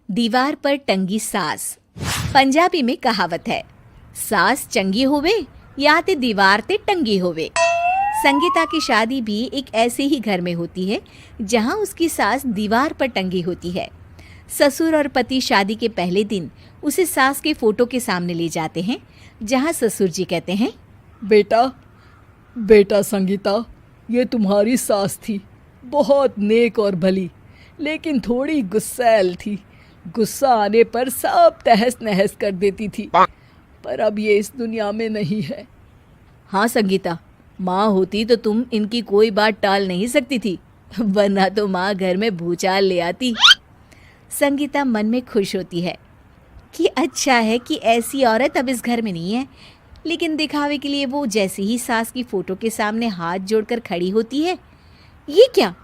दीवार पर टंगी सास। पंजाबी में कहावत है, सास चंगी होवे या ते दीवार ते टंगी होवे। संगीता की शादी भी एक ऐसे ही घर में होती है जहां उसकी सास दीवार पर टंगी होती है। ससुर और पति शादी के पहले दिन उसे सास के फोटो के सामने ले जाते हैं, जहां ससुर जी कहते हैं, बेटा बेटा संगीता, ये तुम्हारी सास थी, बहुत नेक और भली, लेकिन थोड़ी गुस्सैल थी। गुस्सा आने पर सब तहस नहस कर देती थी, पर अब ये इस दुनिया में नहीं है। हाँ संगीता, माँ होती तो तुम इनकी कोई बात टाल नहीं सकती थी, वरना तो माँ घर में भूचाल ले आती। संगीता मन में खुश होती है कि अच्छा है कि ऐसी औरत अब इस घर में नहीं है, लेकिन दिखावे के लिए वो जैसे ही सास की फोटो के सामने हाथ जोड़कर खड़ी होती है, ये क्या?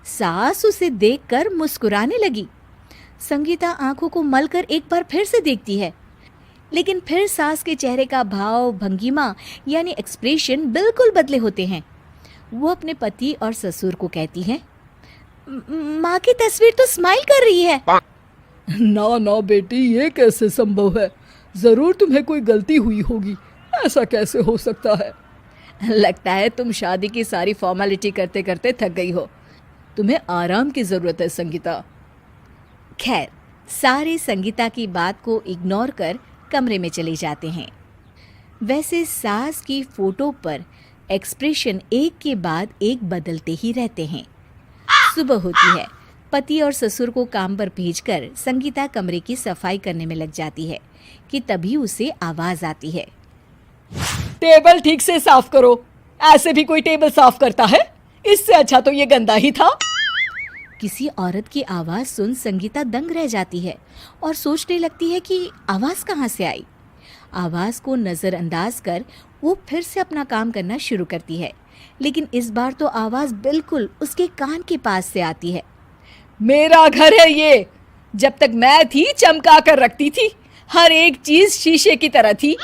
सास उसे देखकर मुस्कुराने लगी। संगीता आंखों को मलकर एक बार फिर से देखती है, लेकिन फिर सास के चेहरे का भाव, भंगिमा यानी एक्सप्रेशन बिल्कुल बदले होते हैं। वो अपने पति और ससुर को कहती है, माँ की तस्वीर तो स्माइल कर रही है। ना ना बेटी, ये कैसे संभव है? जरूर तुम्हें कोई गलती हुई होगी, ऐसा कैसे हो सकता है? लगता है तुम शादी की सारी फॉर्मेलिटी करते करते थक गई हो, तुम्हें आराम की जरूरत है संगीता। खैर, सारे संगीता की बात को इग्नोर कर कमरे में चले जाते हैं। वैसे सास की फोटो पर एक्सप्रेशन एक के बाद एक बदलते ही रहते हैं। सुबह होती है, पति और ससुर को काम पर भेजकर संगीता कमरे की सफाई करने में लग जाती है कि तभी उसे आवाज आती है, टेबल ठीक से साफ करो। ऐसे भी कोई टेबल साफ करता है? इससे अच्छा तो ये गंदा ही था। किसी औरत की आवाज सुन संगीता दंग रह जाती है और सोचने लगती है कि आवाज कहाँ से आई। आवाज को नजरअंदाज कर वो फिर से अपना काम करना शुरू करती है, लेकिन इस बार तो आवाज बिल्कुल उसके कान के पास से आती है। मेरा घर है ये। जब तक मैं थी चमका कर रखती थी, हर एक चीज शीशे की तरह थी।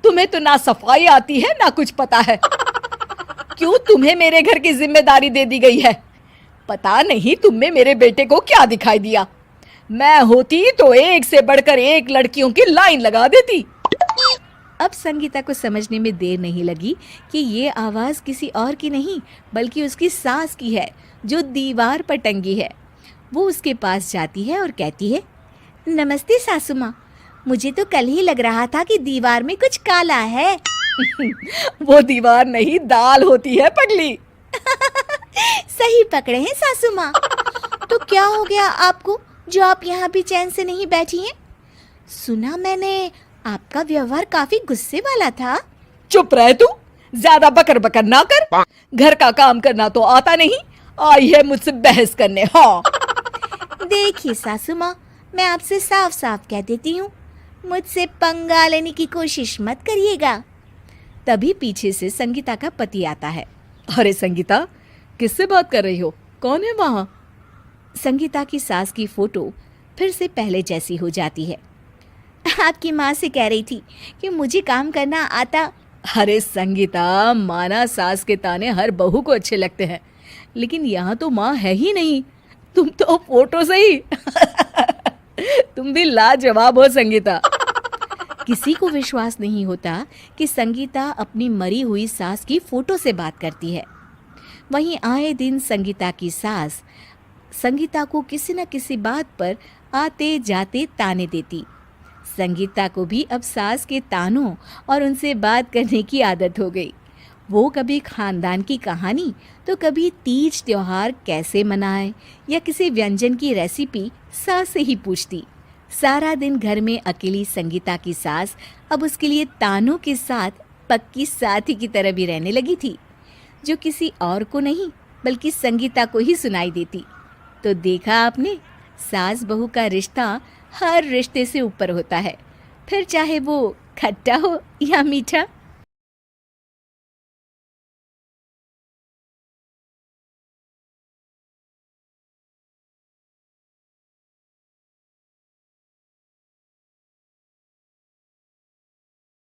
तुम्हें तो ना सफाई आती है ना कुछ पता है। क्यों तुम्हें मेरे घर की जिम्मेदारी दे दी गई है? पता नहीं तुम में मेरे बेटे को क्या दिखाई दिया। मैं होती तो एक से बढ़कर एक लड़कियों की लाइन लगा देती। अब संगीता को समझने में देर नहीं लगी कि ये आवाज किसी और की नहीं बल्कि उसकी सास की है, जो दीवार पर टंगी है। वो उसके पास जाती है और कहती है, नमस्ते सासू माँ, मुझे तो कल ही लग रहा था कि दीवार में कुछ काला है। वो दीवार नहीं, दाल होती है पगली। सही पकड़े हैं सासू माँ। तो क्या हो गया आपको जो आप यहाँ भी चैन से नहीं बैठी हैं? सुना मैंने आपका व्यवहार काफी गुस्से वाला था। चुप रह तू, ज्यादा बकर बकर ना कर। घर का काम करना तो आता नहीं, आई है मुझसे बहस करने। हाँ देखिए सासू माँ, मैं आपसे साफ साफ कह देती हूँ, मुझसे पंगा लेने की कोशिश मत करिएगा। तभी पीछे से संगीता का पति आता है। अरे संगीता, किससे बात कर रही हो? कौन है वहाँ? संगीता की सास की फोटो फिर से पहले जैसी हो जाती है। आपकी माँ से कह रही थी कि मुझे काम करना आता। अरे संगीता, माना सास के ताने हर बहू को अच्छे लगते हैं, लेकिन यहाँ तो माँ है ही नहीं। तुम तो फोटो से ही तुम भी लाजवाब हो संगीता। किसी को विश्वास नहीं होता कि संगीता अपनी मरी हुई सास की फोटो से बात करती है। वहीं आए दिन संगीता की सास संगीता को किसी न किसी बात पर आते जाते ताने देती। संगीता को भी अब सास के तानों और उनसे बात करने की आदत हो गई। वो कभी खानदान की कहानी तो कभी तीज त्योहार कैसे मनाए या किसी व्यंजन की रेसिपी सास से ही पूछती। सारा दिन घर में अकेली संगीता की सास अब उसके लिए तानों के साथ पक्की साथी की तरह भी रहने लगी थी, जो किसी और को नहीं बल्कि संगीता को ही सुनाई देती। तो देखा आपने, सास बहू का रिश्ता हर रिश्ते से ऊपर होता है, फिर चाहे वो खट्टा हो या मीठा।